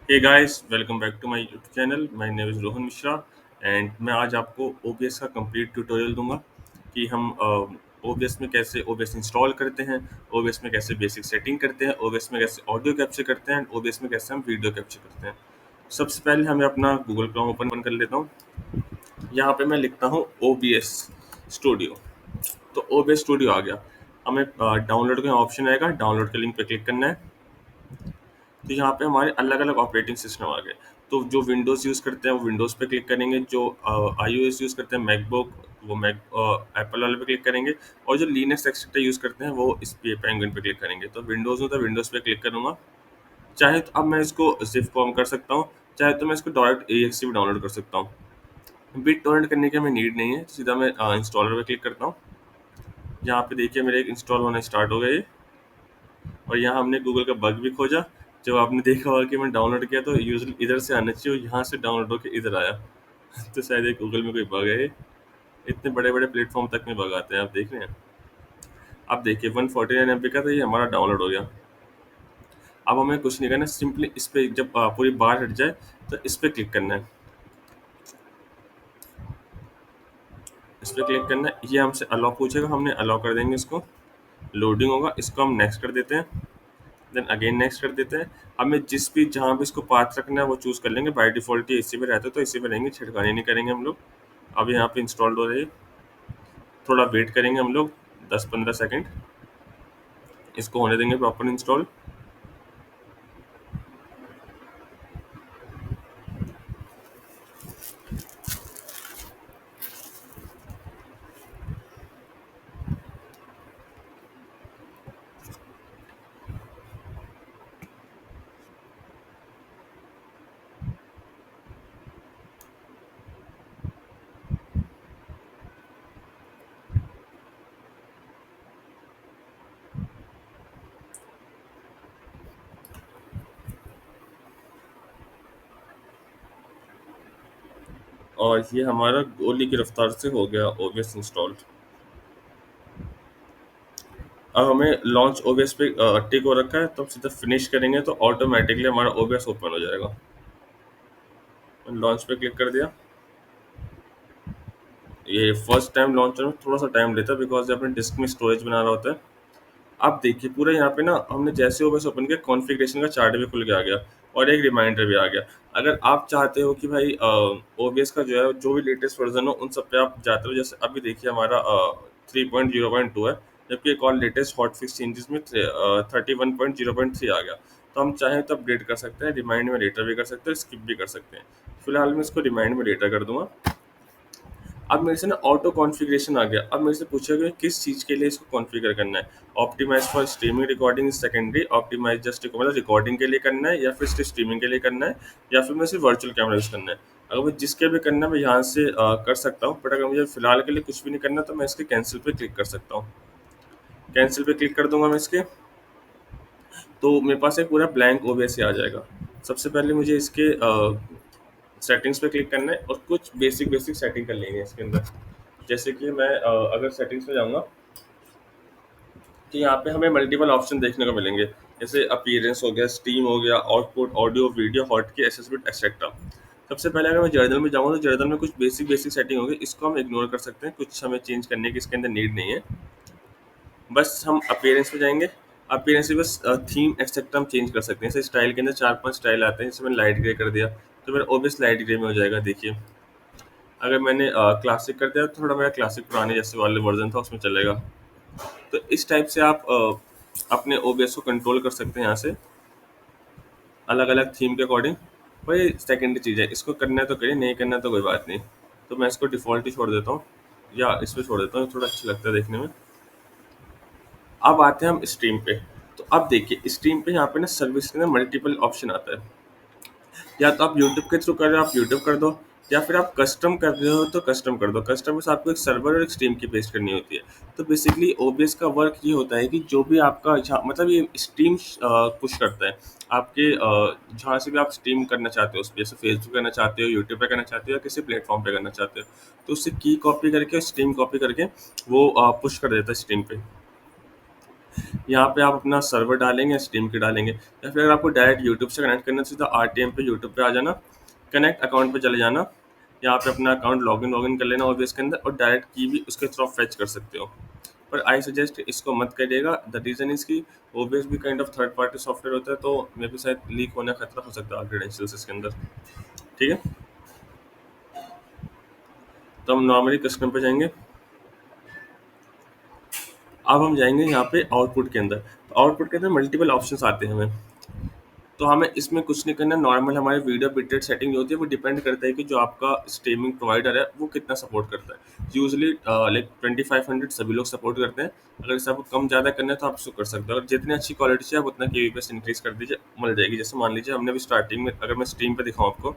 Hey guys, welcome back to my YouTube channel. My name is Rohan Mishra and मैं आज आपको OBS का complete tutorial दूंगा कि हम ओबीएस में कैसे ओबीएस इंस्टॉल करते हैं, ओबीएस में कैसे बेसिक सेटिंग करते हैं, ओबीएस में कैसे ऑडियो कैप्चर करते हैं, ओबीएस में कैसे हम वीडियो कैप्चर करते हैं। सबसे पहले हमें अपना गूगल क्रोम ओपन कर लेता हूँ। यहाँ पे मैं लिखता हूँ ओबीएस स्टूडियो। तो ओबीएस स्टूडियो आ गया। हमें डाउनलोड का ऑप्शन आएगा, डाउनलोड के लिंक पे क्लिक करना है। तो यहाँ पे हमारे अलग अलग ऑपरेटिंग सिस्टम आ गए। तो जो विंडोज़ यूज़ करते हैं वो विंडोज़ पे क्लिक करेंगे, जो iOS यूज़ करते हैं मैकबुक वो मैक एप्पल वाले पे क्लिक करेंगे, और जो लिनक्स एक्सेट्रा यूज़ करते हैं वो इस पे पेंगुइन पे क्लिक करेंगे। तो विंडोज़ में तो विंडोज़ पे क्लिक करूँगा। चाहे तो अब मैं इसको ज़िप फॉर्म कर सकता हूँ, चाहे तो मैं इसको डायरेक्ट AXE भी डाउनलोड कर सकता हूँ। बिट टोरेंट करने की हमें नीड नहीं है, तो सीधा मैं इंस्टॉलर पे क्लिक करता हूँ। यहाँ पे देखिए मेरे एक इंस्टॉल होना स्टार्ट हो गया ये। और यहाँ हमने गूगल का बग भी खोजा। जब आपने देखा होगा कि मैंने डाउनलोड किया तो यूजुअली इधर से आना चाहिए, और यहाँ से डाउनलोड होकर इधर आया। तो शायद ये गूगल में कोई बग है ये। इतने बड़े बड़े प्लेटफॉर्म तक में बग आते हैं, आप देख रहे हैं। अब देखिए 149 MB का, तो ये हमारा डाउनलोड हो गया। अब हमें कुछ नहीं करना, सिंपली इस पे जब पूरी बार हट जाए तो इस पे क्लिक करना है। इस पे क्लिक करना है, ये हमसे अलाउ पूछेगा, हमने अलाउ कर देंगे इसको। लोडिंग होगा, इसको हम नेक्स्ट कर देते हैं। देन अगेन नेक्स्ट कर देते हैं। हमें जिस भी जहाँ भी इसको पाथ रखना है वो चूज़ कर लेंगे। बाय डिफ़ॉल्ट ये इसी में रहता है तो इसी में रहेंगे, छिड़कानी नहीं करेंगे हम लोग। अब यहाँ पे इंस्टॉल्ड हो रही है, थोड़ा वेट करेंगे हम लोग 10-15 सेकंड। इसको होने देंगे प्रॉपर इंस्टॉल। और ये हमारा गोली की रफ्तार से हो गया ओबीएस इंस्टॉल। अब हमें लॉन्च ओबीएस पे टिक हो रखा है, तो हम सीधा फिनिश करेंगे तो ऑटोमेटिकली हमारा ओबीएस ओपन हो जाएगा। लॉन्च पे क्लिक कर दिया। ये फर्स्ट टाइम लॉन्चर में थोड़ा सा टाइम लेता है, बिकॉज अपने डिस्क में स्टोरेज बना रहा होता है। अब देखिए पूरा यहाँ पे ना हमने जैसे ओबीएस ओपन किया, कॉन्फ़िगरेशन का चार्ट भी खुल के आ गया, और एक रिमाइंडर भी आ गया। अगर आप चाहते हो कि भाई ओबीएस का जो है जो भी लेटेस्ट वर्जन हो उन सब पे आप जाते हो, जैसे अभी देखिए हमारा 3.0.2 है, जबकि एक और लेटेस्ट हॉट फिक्स चेंजेस में 31.0.3 आ गया। तो हम चाहें तो अपडेट कर सकते हैं, रिमाइंड में लेटर भी कर सकते हैं, स्किप भी कर सकते हैं। फिलहाल मैं इसको रिमाइंड में लेटर कर दूंगा। अब मेरे से ना ऑटो कॉन्फ़िगरेशन आ गया। अब मेरे से पूछा गया किस चीज़ के लिए इसको कॉन्फ़िगर करना है। Optimise for streaming recording is secondary, optimise just मतलब रिकॉर्डिंग के लिए करना है, या फिर सिर्फ स्ट्रीमिंग के लिए करना है, या फिर मुझे सिर्फ वर्चुअल कैमरा यूज़ करना है। अगर मुझे जिसके भी करना है मैं यहाँ से कर सकता हूँ, बट अगर मुझे फिलहाल के लिए कुछ भी नहीं करना तो मैं इसके कैंसिल पे क्लिक कर सकता हूँ। कैंसिल पे क्लिक कर दूंगा मैं इसके, तो मेरे पास एक पूरा ब्लैंक ओबीएस आ जाएगा। सबसे पहले मुझे इसके सेटिंग्स पे क्लिक करना है और कुछ बेसिक बेसिक सेटिंग कर लेंगे इसके अंदर। जैसे कि मैं अगर सेटिंग्स में जाऊँगा तो यहाँ पे हमें मल्टीपल ऑप्शन देखने को मिलेंगे, जैसे अपीयरेंस हो गया, स्टीम हो गया, आउटपुट, ऑडियो, वीडियो, हॉटकी, एसेसबिट एक्सेट्रा। सबसे पहले अगर मैं जर्नल में जाऊँगा तो जर्नल में कुछ बेसिक बेसिक सेटिंग होगी, इसको हम इग्नोर कर सकते हैं, कुछ हमें चेंज करने की इसके अंदर नीड नहीं है। बस हम अपीयरेंस में जाएंगे। अपीयरेंस में बस थीम एक्सेट्रा हम चेंज कर सकते हैं। जैसे स्टाइल के अंदर 4-5 स्टाइल आते हैं, जैसे मैंने लाइट ग्रे कर दिया तो मेरा ऑब्वियस लाइट ग्रे में हो जाएगा। देखिए अगर मैंने क्लासिक कर दिया तो थोड़ा मेरा क्लासिक पुराने जैसे वाले वर्जन था उसमें चलेगा। तो इस टाइप से आप अपने ओबीएस को कंट्रोल कर सकते हैं यहाँ से, अलग अलग थीम के अकॉर्डिंग। वही सेकेंडरी चीज़ है, इसको करना है तो करिए, नहीं करना है तो कोई बात नहीं। तो मैं इसको डिफ़ॉल्ट ही छोड़ देता हूँ, या इस पे छोड़ देता हूँ, थोड़ा अच्छा लगता है देखने में। अब आते हैं हम स्ट्रीम पे। तो अब देखिए स्ट्रीम पे यहाँ पे ना सर्विस के अंदर मल्टीपल ऑप्शन आता है। या तो आप यूट्यूब के थ्रू कर रहे हो, आप यूट्यूब कर दो, या फिर आप कस्टम कर रहे हो तो कस्टम कर दो। कस्टम में से आपको एक सर्वर और एक स्ट्रीम की पेस्ट करनी होती है। तो बेसिकली ओबीएस का वर्क ये होता है कि जो भी आपका मतलब ये स्ट्रीम पुश करता है आपके जहाँ से भी आप स्ट्रीम करना चाहते हो, उस पे जैसे फेसबुक करना चाहते हो, यूट्यूब पे करना चाहते हो, या किसी प्लेटफॉर्म पे करना चाहते हो, तो उससे की कॉपी करके स्ट्रीम कॉपी करके वो पुश कर देता है स्ट्रीम पे। यहाँ पे आप अपना सर्वर डालेंगे, स्ट्रीम के डालेंगे, या फिर अगर आपको डायरेक्ट यूट्यूब से कनेक्ट करना है, सीधा आरटीएम पे यूट्यूब पे आ जाना, कनेक्ट अकाउंट पे चले जाना, यहाँ पे अपना अकाउंट लॉगिन कर लेना ओबीएस के अंदर, और डायरेक्ट की भी उसके थ्रू फेच कर सकते हो। पर आई सजेस्ट इसको मत करिएगा। द रीज़न इज़ कि ओबीएस भी kind of third party software होता है, तो मे बी शायद लीक होने का खतरा हो सकता है क्रेडेंशियल्स इसके अंदर। ठीक है, तो हम नॉर्मली कस्टम पे जाएंगे। अब हम जाएंगे यहाँ पे आउटपुट के अंदर। तो आउटपुट के अंदर मल्टीपल ऑप्शंस आते हैं हमें। तो हमें इसमें कुछ नहीं करना, नॉर्मल हमारे वीडियो बिटरेट सेटिंग जो होती है वो डिपेंड करता है कि जो आपका स्ट्रीमिंग प्रोवाइडर है वो कितना सपोर्ट करता है। यूजली लाइक 2500 सभी लोग सपोर्ट करते हैं। अगर इसे आपको कम ज़्यादा करना है तो आप उसको कर सकते हो। अगर जितनी अच्छी क्वालिटी चाहिए आप उतना केबीपीएस इंक्रीज कर दीजिए, मिल जाएगी। जैसे मान लीजिए हमने भी स्टार्टिंग में, अगर मैं स्ट्रीम पे दिखाऊँ आपको,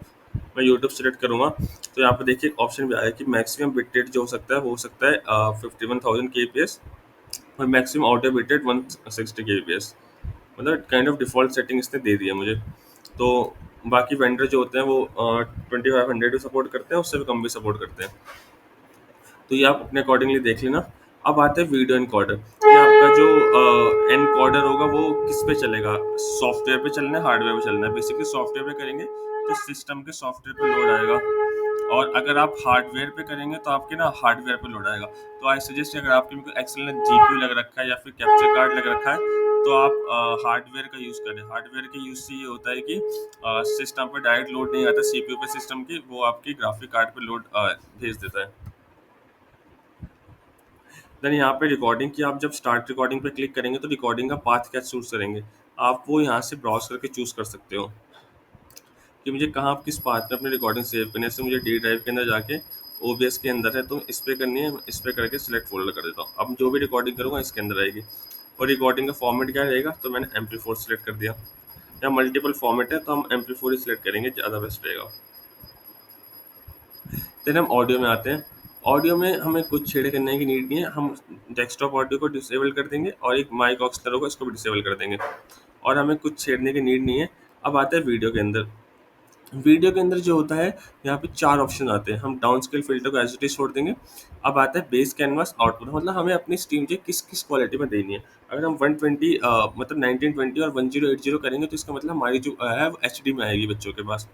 मैं यूट्यूब सेलेक्ट करूँगा, तो यहाँ पे देखिए एक ऑप्शन भी आया है कि मैक्सिमम बिट जो हो सकता है वो हो सकता है 51,000 केबीपीएस, और maximum audio bit rate 160 kbps. मतलब काइंड ऑफ डिफ़ॉल्ट सेटिंग इसने दे दी है मुझे। तो बाकी वेंडर जो होते हैं वो 2500 भी सपोर्ट करते हैं, उससे भी कम भी सपोर्ट करते हैं। तो ये आप अपने अकॉर्डिंगली देख लेना। अब आते हैं वीडियो एनकोडर। ये आपका जो एनकोडर होगा वो किस पे चलेगा, सॉफ्टवेयर पे चलना है, हार्डवेयर पे चलना है। बेसिकली सॉफ्टवेयर पे करेंगे तो सिस्टम के सॉफ्टवेयर पे लोड आएगा, और अगर आप हार्डवेयर पे करेंगे तो आपके ना हार्डवेयर पे लोड आएगा। तो आई सजेस्ट, अगर आपके में एक्सेल में जीपीयू लग रखा है या फिर कैप्चर कार्ड लग रखा है, तो आप हार्डवेयर का यूज़ करें। हार्डवेयर के यूज़ से ये होता है कि सिस्टम पे डायरेक्ट लोड नहीं आता सीपीयू पे सिस्टम की, वो आपकी ग्राफिक कार्ड पे लोड भेज देता है। देन यहाँ पे रिकॉर्डिंग की, आप जब स्टार्ट रिकॉर्डिंग पे क्लिक करेंगे तो रिकॉर्डिंग का पाथ क्या चूज करेंगे, आप वो यहाँ से ब्राउज करके चूज कर सकते हो कि मुझे कहाँ किस पाथ में अपनी रिकॉर्डिंग सेव करनी है। जैसे मुझे डी ड्राइव के अंदर जाके ओबीएस के अंदर है तो इस पे करनी है, इस पे करके सिलेक्ट फोल्डर कर देता हूँ। अब जो भी रिकॉर्डिंग करूँगा इसके अंदर आएगी। और रिकॉर्डिंग का फॉर्मेट क्या रहेगा, तो मैंने MP4 सिलेक्ट कर दिया। या मल्टीपल फॉर्मेट है तो हम MP4 ही सिलेक्ट करेंगे, ज़्यादा बेस्ट रहेगा। देन हम ऑडियो में आते हैं। ऑडियो में हमें कुछ छेड़े करने की नीड नहीं है। हम डेस्कटॉप ऑडियो को डिसेबल कर देंगे, और एक माइक ऑक्सलर होगा इसको भी डिसेबल कर देंगे, और हमें कुछ छेड़ने की नीड नहीं है। अब आता है वीडियो के अंदर। वीडियो के अंदर जो होता है, यहाँ पे 4 ऑप्शन आते हैं। हम डाउन स्केल फ़िल्टर को एज़ इट इज़ छोड़ देंगे। अब आता है बेस कैनवास आउटपुट, मतलब हमें अपनी स्ट्रीम जो किस क्वालिटी में देनी है। अगर हम 120 मतलब 1920 और 1080 करेंगे तो इसका मतलब हमारी जो है वो एचडी में आएगी बच्चों के पास,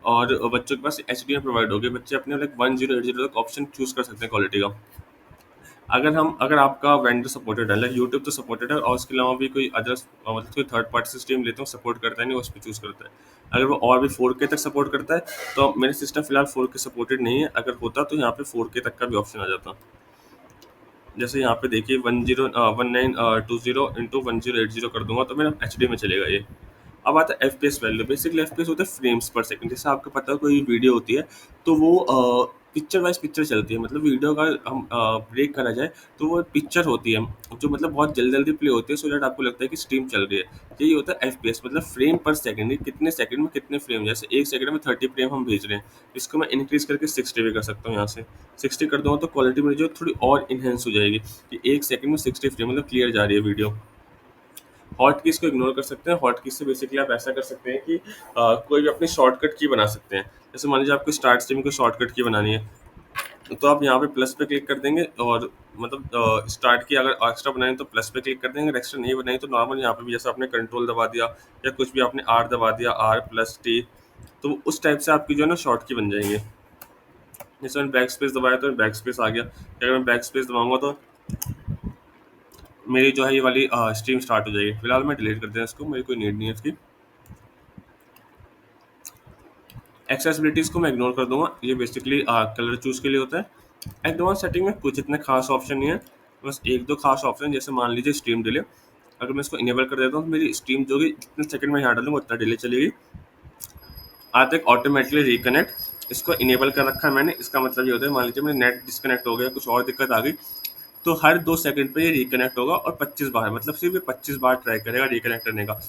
और बच्चों के पास एचडी में प्रोवाइड होगी। बच्चे अपने लाइक 1080 तक ऑप्शन चूज़ कर सकते हैं क्वालिटी का। अगर आपका वेंडर सपोर्टेड है, लाइक यूट्यूब तो सपोर्टेड है, और उसके अलावा भी कोई अदर्स मतलब कोई थर्ड पार्टी सिस्टम लेते हो सपोर्ट करता है नहीं, वो उस पर चूज़ करता है। अगर वो और भी 4K तक सपोर्ट करता है, तो मेरे सिस्टम फिलहाल 4K सपोर्टेड नहीं है। अगर होता तो यहाँ पे 4K तक का भी ऑप्शन आ जाता। जैसे यहाँ पे देखिए 1920 इंटू 1080 कर दूंगा तो मेरा एच में चलेगा ये। अब आता है FPS वैल्यू। बेसिकली FPS होता है फ्रेम्स पर सेकंड। जैसे आपको पता है कोई वीडियो होती है तो वो पिक्चर वाइज पिक्चर चलती है, मतलब वीडियो का हम ब्रेक करा जाए तो वो पिक्चर होती है जो मतलब बहुत जल्दी जल्दी प्ले होती है, सो दैट आपको लगता है कि स्ट्रीम चल रही है। यही होता है FPS, मतलब फ्रेम पर सेकंड, कितने सेकंड में कितने फ्रेम। जैसे एक सेकंड में 30 फ्रेम हम भेज रहे हैं, इसको मैं इंक्रीज करके 60 भी कर सकता हूँ। यहाँ से 60 कर दूंगा तो क्वालिटी मेरी जो थोड़ी और इन्हेंस हो जाएगी कि एक सेकंड में 60 फ्रेम मतलब क्लियर जा रही है वीडियो। हॉट कीज को इग्नोर कर सकते हैं। हॉट कीज से बेसिकली आप ऐसा कर सकते हैं कि कोई भी अपनी शॉर्टकट की बना सकते हैं। जैसे मान लीजिए आपको स्टार्ट स्ट्रीम को शॉर्टकट की बनानी है, तो आप यहाँ पे प्लस पे क्लिक कर देंगे, और मतलब स्टार्ट की अगर एक्स्ट्रा बनाएं तो प्लस पे क्लिक कर देंगे, अगर एक्स्ट्रा नहीं बनाई तो नॉर्मल यहाँ पे भी जैसे आपने कंट्रोल दबा दिया या कुछ भी आपने आर दबा दिया, R+T, तो उस टाइप से आपकी जो है ना शॉर्ट की बन जाएंगे। जैसे मैंने बैक स्पेस दबाया तो बैक स्पेस आ गया। अगर मैं बैक स्पेस दबाऊंगा तो मेरी जो है ये वाली स्ट्रीम स्टार्ट हो जाएगी। फिलहाल मैं डिलीट कर दें इसको, मेरी कोई नीड नहीं है इसकी। एक्सेसिबिलिटीज़ को मैं इग्नोर कर दूंगा, ये बेसिकली कलर चूज़ के लिए होता है। एडवांस सेटिंग में कुछ इतने खास ऑप्शन नहीं है, बस एक दो खास ऑप्शन। जैसे मान लीजिए स्ट्रीम डिले, अगर मैं इसको इनेबल कर देता हूँ तो मेरी स्ट्रीम जो कि जितने सेकंड में यहाँ डालूंगा उतना डिले चलेगी। आज तक ऑटोमेटिकली रिकनेक्ट, इसको इनेबल कर रखा है मैंने। इसका मतलब ये होता है मान लीजिए मेरे नेट डिस्कनेक्ट हो गया, कुछ और दिक्कत आ गई, तो हर 2 सेकंड पे ये रिकनेक्ट होगा, और 25 बार, मतलब सिर्फ ये 25 बार ट्राई करेगा रिकनेक्ट करने का।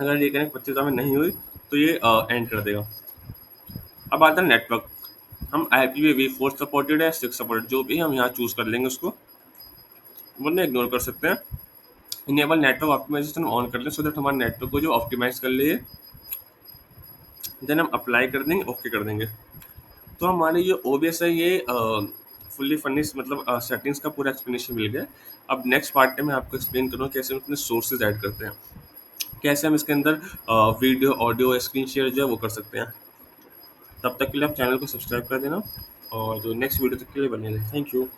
अगर रिकनेक्ट 25 बार में नहीं हुई तो ये एंड कर देगा। अब आता है नेटवर्क। हम IPv4 सपोर्टेड है, 6 सपोर्टेड, जो भी हम यहाँ चूज़ कर लेंगे उसको, वरना इग्नोर कर सकते हैं। इनेबल नेटवर्क ऑप्टिमाइजेशन ऑन कर लें, सो दैट हमारे नेटवर्क को जो ऑप्टिमाइज कर लिए, देन हम अप्लाई कर देंगे, ओके कर देंगे। तो हमारे जो OBS है ये फुल्ली फर्निश्ड मतलब सेटिंग्स का पूरा एक्सप्लेनेशन मिल गया है। अब नेक्स्ट पार्ट में मैं आपको एक्सप्लेन करूँगा कैसे हम अपने सोर्सेज ऐड करते हैं, कैसे हम इसके अंदर वीडियो, ऑडियो, स्क्रीन शेयर जो है वो कर सकते हैं। तब तक के लिए आप चैनल को सब्सक्राइब कर देना और जो नेक्स्ट वीडियो तक के लिए बने रहें। Thank you.